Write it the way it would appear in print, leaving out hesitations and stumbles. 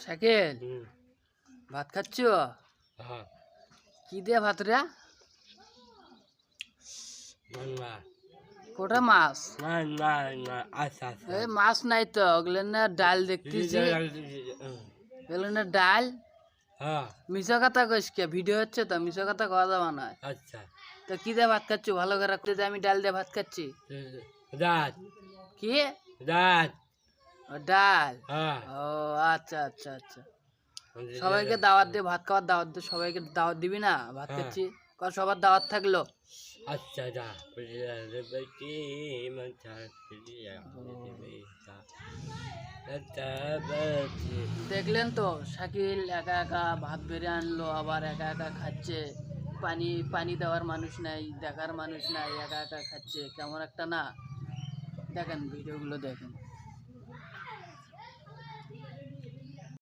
শাকিল, ভাত খাচ্ছ? কি দিয়ে ভাত রে? কোটা মাছ? এই মাছ নাই তো, ওগুলো না ডাল দেখতেছি। এগুলো না ডাল। মিশা কথা কইস কে? ভিডিও হচ্ছে তো, মিশা কথা কওয়া যাবে না। আচ্ছা, তো কি দিয়ে ভাত খাচ্ছ? ভালো করে রাখতে যে আমি ডাল দিয়ে ভাত খাচ্ছি। ডাল কি ডাল ও, ডাল? হ্যাঁ। ও আচ্ছা আচ্ছা আচ্ছা। সবাইকে দাওয়াত দিয়ে ভাত খাওয়ার দাওয়াত দিয়ে সবাইকে দাওয়াত দিবি না? ভাত খাচ্ছি কর, সবার দাওয়াত থাকলো। আচ্ছা যা দেখলেন তো, শাকিল একা একা ভাত বেড়ে আনলো, আবার একা একা খাচ্ছে। পানি পানি দেওয়ার মানুষ নাই, দেখার মানুষ নাই, একা একা খাচ্ছে। কেমন একটা না? দেখেন ভিডিওগুলো দেখেন।